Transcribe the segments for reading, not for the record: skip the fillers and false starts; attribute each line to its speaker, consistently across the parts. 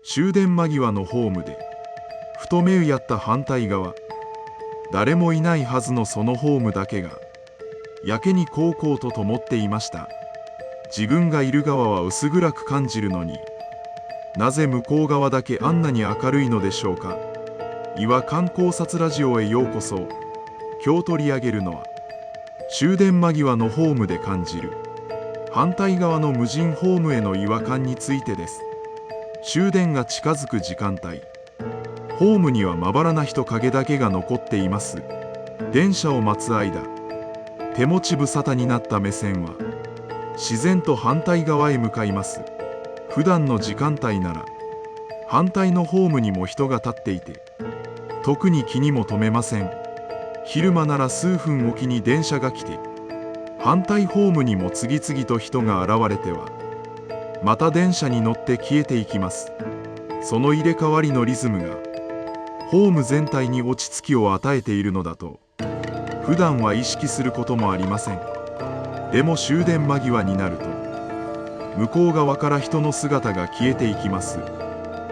Speaker 1: 終電間際のホームでふと目をやった反対側、誰もいないはずのそのホームだけがやけにこうこうと灯っていました。自分がいる側は薄暗く感じるのに、なぜ向こう側だけあんなに明るいのでしょうか。違和感考察ラジオへようこそ。今日取り上げるのは終電間際のホームで感じる反対側の無人ホームへの違和感についてです。終電が近づく時間帯、ホームにはまばらな人影だけが残っています。電車を待つ間、手持ち無沙汰になった目線は自然と反対側へ向かいます。普段の時間帯なら反対のホームにも人が立っていて特に気にも留めません。昼間なら数分おきに電車が来て反対ホームにも次々と人が現れてはまた電車に乗って消えていきます。その入れ替わりのリズムがホーム全体に落ち着きを与えているのだと普段は意識することもありません。でも終電間際になると向こう側から人の姿が消えていきます。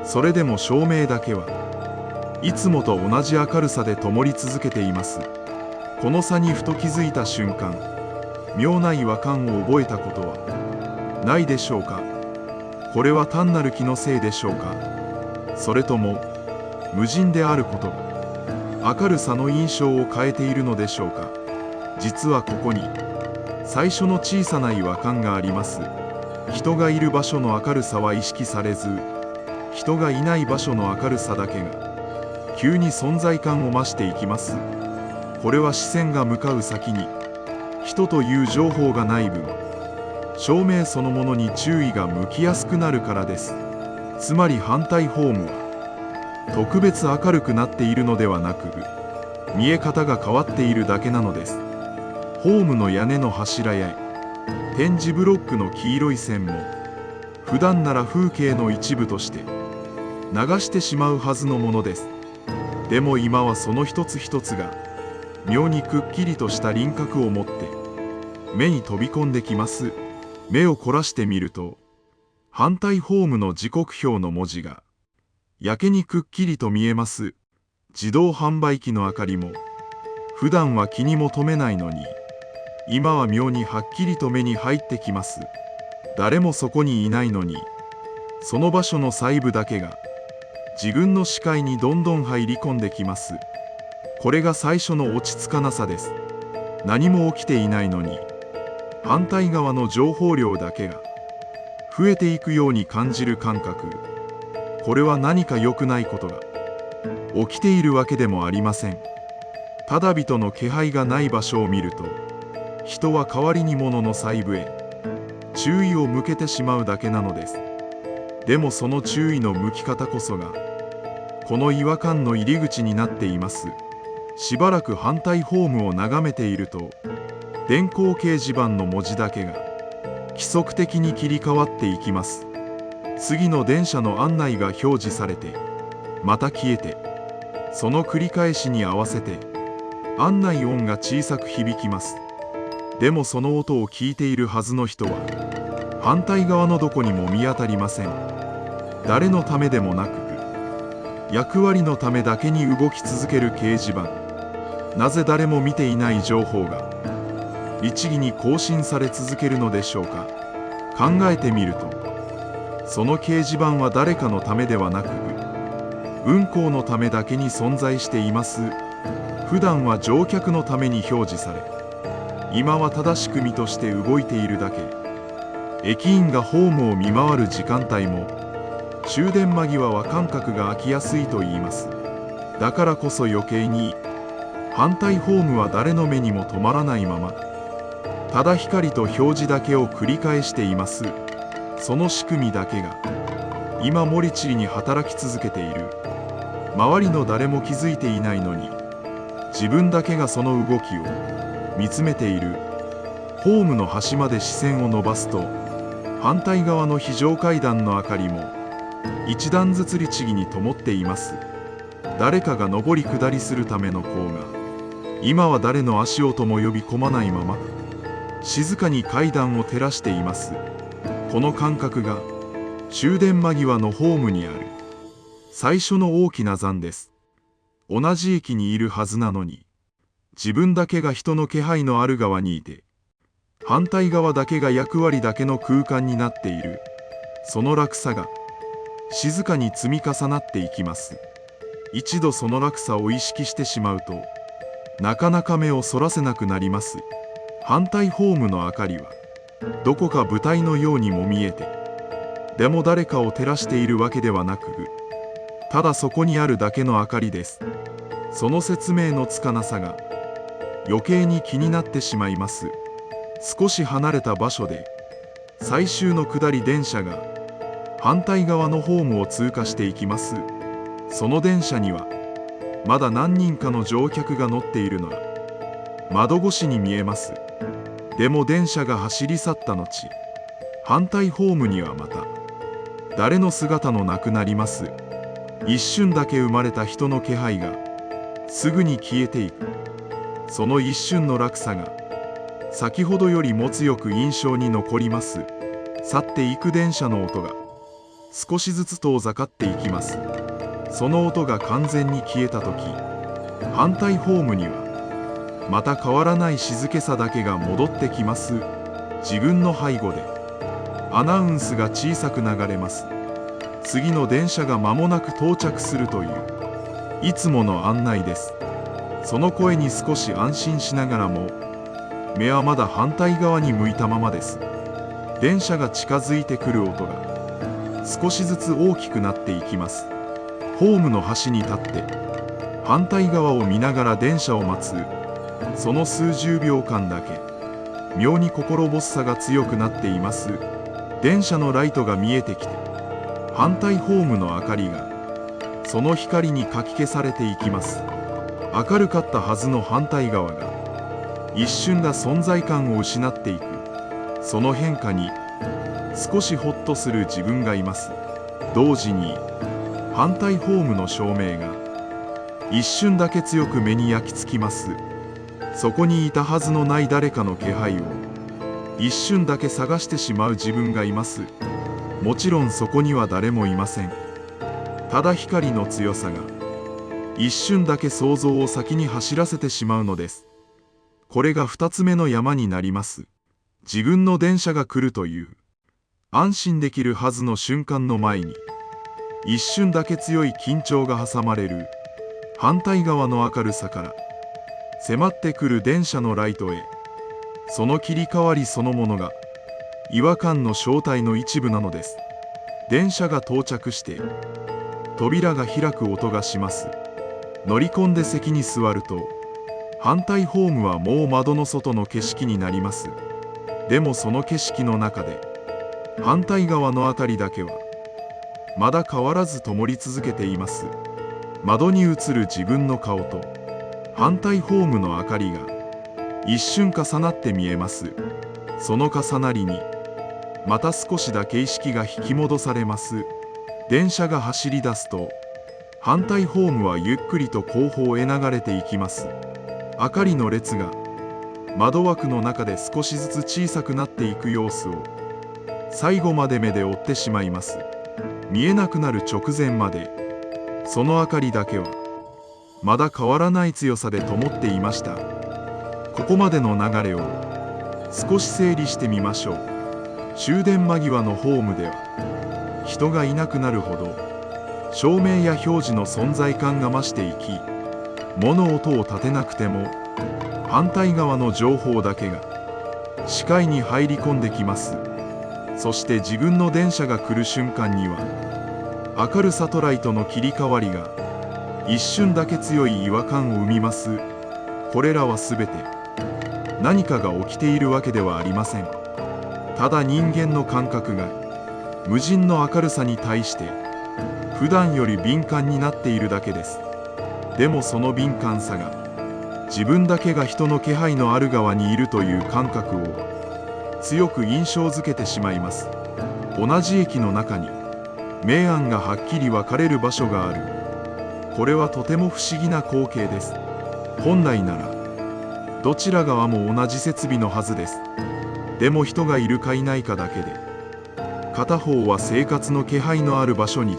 Speaker 1: それでも照明だけはいつもと同じ明るさで灯り続けています。この差にふと気づいた瞬間、妙な違和感を覚えたことはないでしょうか。これは単なる気のせいでしょうか。それとも無人であることが明るさの印象を変えているのでしょうか。実はここに最初の小さな違和感があります。人がいる場所の明るさは意識されず、人がいない場所の明るさだけが急に存在感を増していきます。これは視線が向かう先に人という情報がない分、照明そのものに注意が向きやすくなるからです。つまり反対ホームは特別明るくなっているのではなく、見え方が変わっているだけなのです。ホームの屋根の柱や点字ブロックの黄色い線も普段なら風景の一部として流してしまうはずのものです。でも今はその一つ一つが妙にくっきりとした輪郭を持って目に飛び込んできます。目を凝らしてみると反対ホームの時刻表の文字がやけにくっきりと見えます。自動販売機の明かりも普段は気にも留めないのに今は妙にはっきりと目に入ってきます。誰もそこにいないのにその場所の細部だけが自分の視界にどんどん入り込んできます。これが最初の落ち着かなさです。何も起きていないのに反対側の情報量だけが増えていくように感じる感覚。これは何か良くないことが起きているわけでもありません。ただ人の気配がない場所を見ると人は代わりに物の細部へ注意を向けてしまうだけなのです。でもその注意の向き方こそがこの違和感の入り口になっています。しばらく反対ホームを眺めていると電光掲示板の文字だけが規則的に切り替わっていきます。次の電車の案内が表示されてまた消えて、その繰り返しに合わせて案内音が小さく響きます。でもその音を聞いているはずの人は反対側のどこにも見当たりません。誰のためでもなく役割のためだけに動き続ける掲示板。なぜ誰も見ていない情報が律儀に更新され続けるのでしょうか。考えてみるとその掲示板は誰かのためではなく運行のためだけに存在しています。普段は乗客のために表示され今は正しく身として動いているだけ。駅員がホームを見回る時間帯も終電間際は間隔が空きやすいと言います。だからこそ余計に反対ホームは誰の目にも止まらないままただ光と表示だけを繰り返しています。その仕組みだけが今モリチリに働き続けている。周りの誰も気づいていないのに自分だけがその動きを見つめている。ホームの端まで視線を伸ばすと反対側の非常階段の明かりも一段ずつ律儀に灯っています。誰かが上り下りするための功が今は誰の足音も呼び込まないまま静かに階段を照らしています。この感覚が終電間際のホームにある最初の大きな残です。同じ駅にいるはずなのに、自分だけが人の気配のある側にいて、反対側だけが役割だけの空間になっている。その落差が静かに積み重なっていきます。一度その落差を意識してしまうと、なかなか目をそらせなくなります。反対ホームの明かりはどこか舞台のようにも見えて、でも誰かを照らしているわけではなく、ただそこにあるだけの明かりです。その説明のつかなさが余計に気になってしまいます。少し離れた場所で最終の下り電車が反対側のホームを通過していきます。その電車にはまだ何人かの乗客が乗っているのが窓越しに見えます。でも電車が走り去った後、反対ホームにはまた誰の姿もなくなります。一瞬だけ生まれた人の気配がすぐに消えていく。その一瞬の落差が先ほどよりも強く印象に残ります。去っていく電車の音が少しずつ遠ざかっていきます。その音が完全に消えた時、反対ホームにはまた変わらない静けさだけが戻ってきます。自分の背後でアナウンスが小さく流れます。次の電車が間もなく到着するといういつもの案内です。その声に少し安心しながらも、目はまだ反対側に向いたままです。電車が近づいてくる音が少しずつ大きくなっていきます。ホームの端に立って反対側を見ながら電車を待つ、その数十秒間だけ妙に心細さが強くなっています。電車のライトが見えてきて、反対ホームの明かりがその光にかき消されていきます。明るかったはずの反対側が一瞬だ存在感を失っていく。その変化に少しホッとする自分がいます。同時に反対ホームの照明が一瞬だけ強く目に焼き付きます。そこにいたはずのない誰かの気配を一瞬だけ探してしまう自分がいます。もちろんそこには誰もいません。ただ光の強さが一瞬だけ想像を先に走らせてしまうのです。これが2つ目の山になります。自分の電車が来るという安心できるはずの瞬間の前に、一瞬だけ強い緊張が挟まれる反対側の明るさから迫ってくる電車のライトへ、その切り替わりそのものが違和感の正体の一部なのです。電車が到着して扉が開く音がします。乗り込んで席に座ると、反対ホームはもう窓の外の景色になります。でもその景色の中で反対側の明かりだけはまだ変わらず灯り続けています。窓に映る自分の顔と反対ホームの明かりが一瞬重なって見えます。その重なりにまた少しだけ意識が引き戻されます。電車が走り出すと、反対ホームはゆっくりと後方へ流れていきます。明かりの列が窓枠の中で少しずつ小さくなっていく様子を最後まで目で追ってしまいます。見えなくなる直前までその明かりだけはまだ変わらない強さで灯っていました。ここまでの流れを少し整理してみましょう。終電間際のホームでは人がいなくなるほど照明や表示の存在感が増していき、物音を立てなくても反対側の情報だけが視界に入り込んできます。そして自分の電車が来る瞬間には明るさとライトの切り替わりが一瞬だけ強い違和感を生みます。これらはすべて何かが起きているわけではありません。ただ人間の感覚が無人の明るさに対して普段より敏感になっているだけです。でもその敏感さが自分だけが人の気配のある側にいるという感覚を強く印象づけてしまいます。同じ駅の中に明暗がはっきり分かれる場所がある。これはとても不思議な光景です。本来ならどちら側も同じ設備のはずです。でも人がいるかいないかだけで、片方は生活の気配のある場所に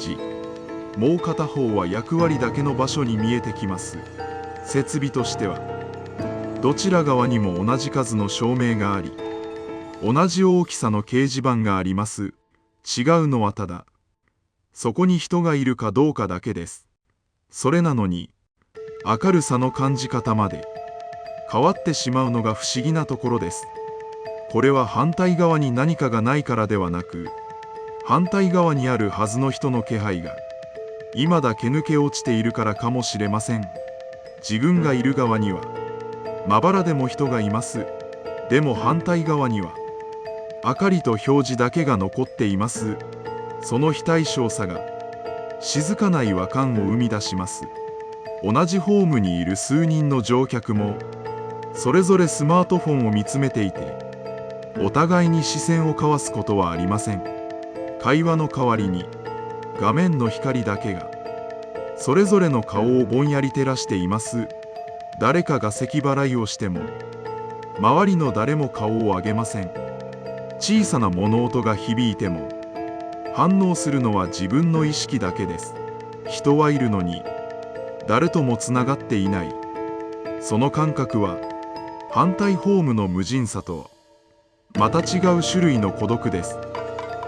Speaker 1: もう片方は役割だけの場所に見えてきます。設備としてはどちら側にも同じ数の照明があり、同じ大きさの掲示板があります。違うのはただそこに人がいるかどうかだけです。それなのに明るさの感じ方まで変わってしまうのが不思議なところです。これは反対側に何かがないからではなく、反対側にあるはずの人の気配が未だ毛抜け落ちているからかもしれません。自分がいる側にはまばらでも人がいます。でも反対側には明かりと表示だけが残っています。その非対称さが静かな違和感を生み出します。同じホームにいる数人の乗客もそれぞれスマートフォンを見つめていて、お互いに視線を交わすことはありません。会話の代わりに画面の光だけがそれぞれの顔をぼんやり照らしています。誰かが咳払いをしても周りの誰も顔を上げません。小さな物音が響いても反応するのは自分の意識だけです。人はいるのに誰ともつながっていない。その感覚は反対ホームの無人さとまた違う種類の孤独です。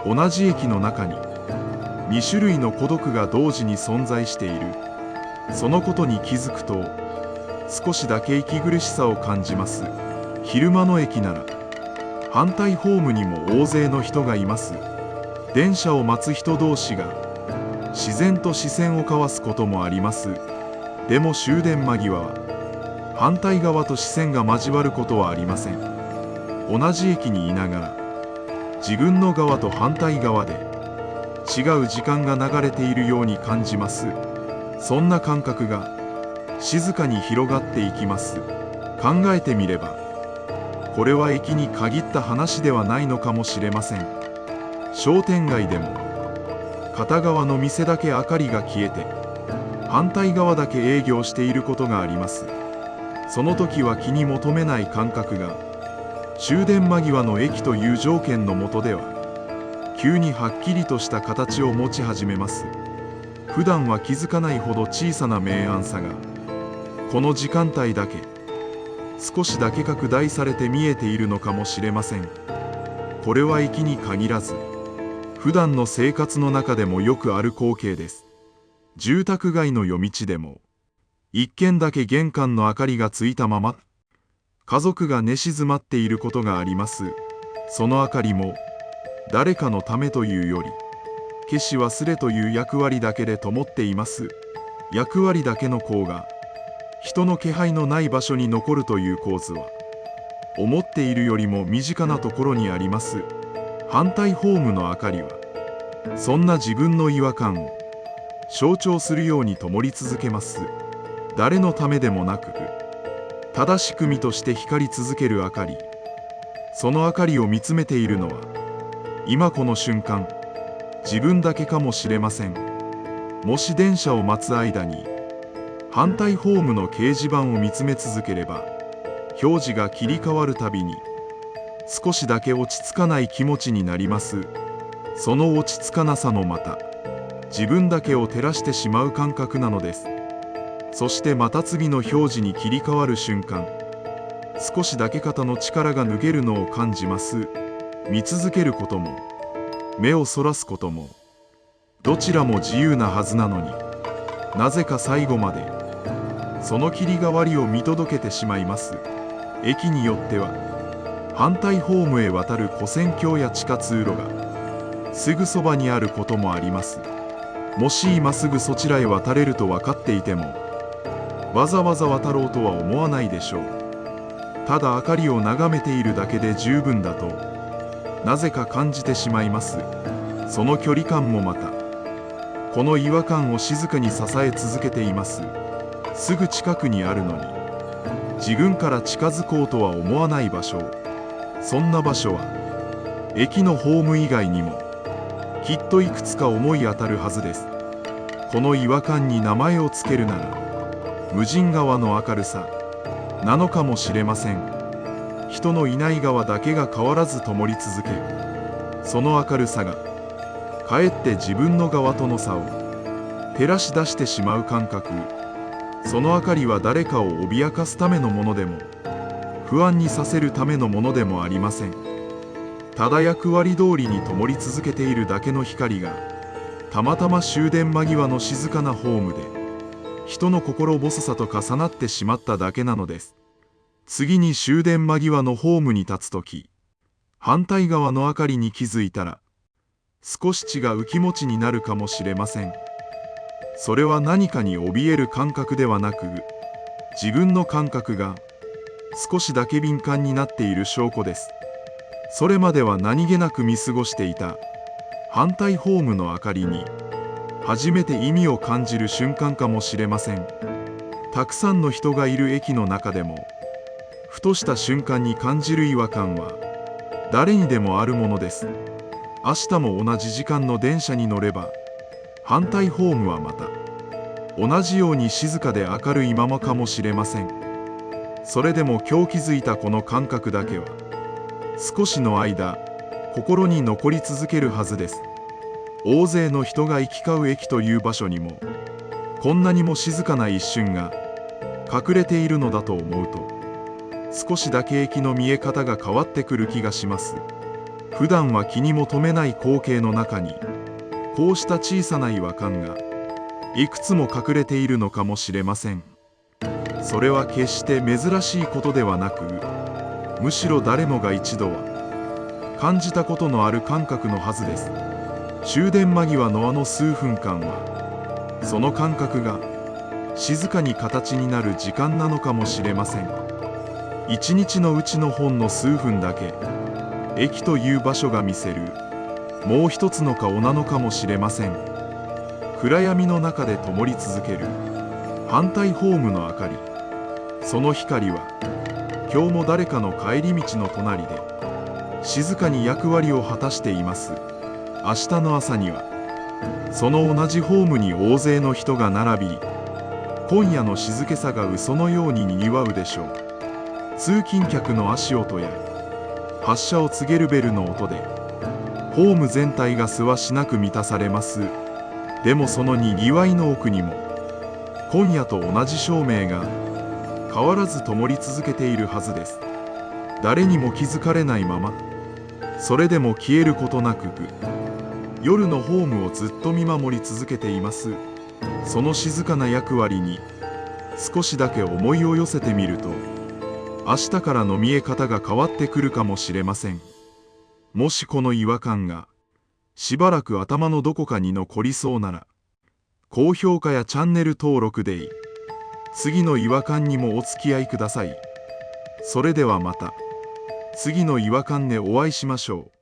Speaker 1: 同じ駅の中に2種類の孤独が同時に存在している。そのことに気づくと少しだけ息苦しさを感じます。昼間の駅なら反対ホームにも大勢の人がいます。電車を待つ人同士が自然と視線を交わすこともあります。でも終電間際は反対側と視線が交わることはありません。同じ駅にいながら自分の側と反対側で違う時間が流れているように感じます。そんな感覚が静かに広がっていきます。考えてみればこれは駅に限った話ではないのかもしれません。商店街でも片側の店だけ明かりが消えて反対側だけ営業していることがあります。その時は気に求めない感覚が終電間際の駅という条件の下では急にはっきりとした形を持ち始めます。普段は気づかないほど小さな明暗さがこの時間帯だけ少しだけ拡大されて見えているのかもしれません。これは駅に限らず普段の生活の中でもよくある光景です。住宅街の夜道でも一軒だけ玄関の明かりがついたまま家族が寝静まっていることがあります。その明かりも誰かのためというより消し忘れという役割だけで灯っています。役割だけの光が人の気配のない場所に残るという構図は思っているよりも身近なところにあります。反対ホームの明かりはそんな自分の違和感を象徴するように灯り続けます。誰のためでもなくただ仕組みとして光り続ける明かり。その明かりを見つめているのは今この瞬間自分だけかもしれません。もし電車を待つ間に反対ホームの掲示板を見つめ続ければ表示が切り替わるたびに少しだけ落ち着かない気持ちになります。その落ち着かなさもまた自分だけを照らしてしまう感覚なのです。そしてまた次の表示に切り替わる瞬間少しだけ肩の力が抜けるのを感じます。見続けることも目をそらすこともどちらも自由なはずなのになぜか最後までその切り替わりを見届けてしまいます。駅によっては反対ホームへ渡る跨線橋や地下通路がすぐそばにあることもあります。もし今すぐそちらへ渡れると分かっていてもわざわざ渡ろうとは思わないでしょう。ただ明かりを眺めているだけで十分だとなぜか感じてしまいます。その距離感もまたこの違和感を静かに支え続けています。すぐ近くにあるのに自分から近づこうとは思わない場所。そんな場所は駅のホーム以外にもきっといくつか思い当たるはずです。この違和感に名前をつけるなら無人側の明るさなのかもしれません。人のいない側だけが変わらず灯り続けその明るさがかえって自分の側との差を照らし出してしまう感覚。その明かりは誰かを脅かすためのものでも不安にさせるためのものでもありません。ただ役割通りに灯り続けているだけの光が、たまたま終電間際の静かなホームで人の心細さと重なってしまっただけなのです。次に終電間際のホームに立つとき、反対側の明かりに気づいたら、少し違う気持ちになるかもしれません。それは何かに怯える感覚ではなく、自分の感覚が少しだけ敏感になっている証拠です。それまでは何気なく見過ごしていた反対ホームの明かりに初めて意味を感じる瞬間かもしれません。たくさんの人がいる駅の中でも、ふとした瞬間に感じる違和感は誰にでもあるものです。明日も同じ時間の電車に乗れば、反対ホームはまた同じように静かで明るいままかもしれません。それでも今日気づいたこの感覚だけは少しの間心に残り続けるはずです。大勢の人が行き交う駅という場所にもこんなにも静かな一瞬が隠れているのだと思うと、少しだけ駅の見え方が変わってくる気がします。普段は気にも留めない光景の中に、こうした小さな違和感がいくつも隠れているのかもしれません。それは決して珍しいことではなく、むしろ誰もが一度は感じたことのある感覚のはずです。終電間際のあの数分間は、その感覚が静かに形になる時間なのかもしれません。一日のうちのほんの数分だけ、駅という場所が見せるもう一つの顔なのかもしれません。暗闇の中で灯り続ける反対ホームの明かり。その光は今日も誰かの帰り道の隣で静かに役割を果たしています。明日の朝にはその同じホームに大勢の人が並び、今夜の静けさが嘘のようににぎわうでしょう。通勤客の足音や発車を告げるベルの音でホーム全体がせわしなく満たされます。でもそのにぎわいの奥にも今夜と同じ照明が変わらず灯り続けているはずです。誰にも気づかれないまま、それでも消えることなく夜のホームをずっと見守り続けています。その静かな役割に少しだけ思いを寄せてみると、明日からの見え方が変わってくるかもしれません。もしこの違和感がしばらく頭のどこかに残りそうなら、高評価やチャンネル登録で次の違和感にもお付き合いください。それではまた次の違和感でお会いしましょう。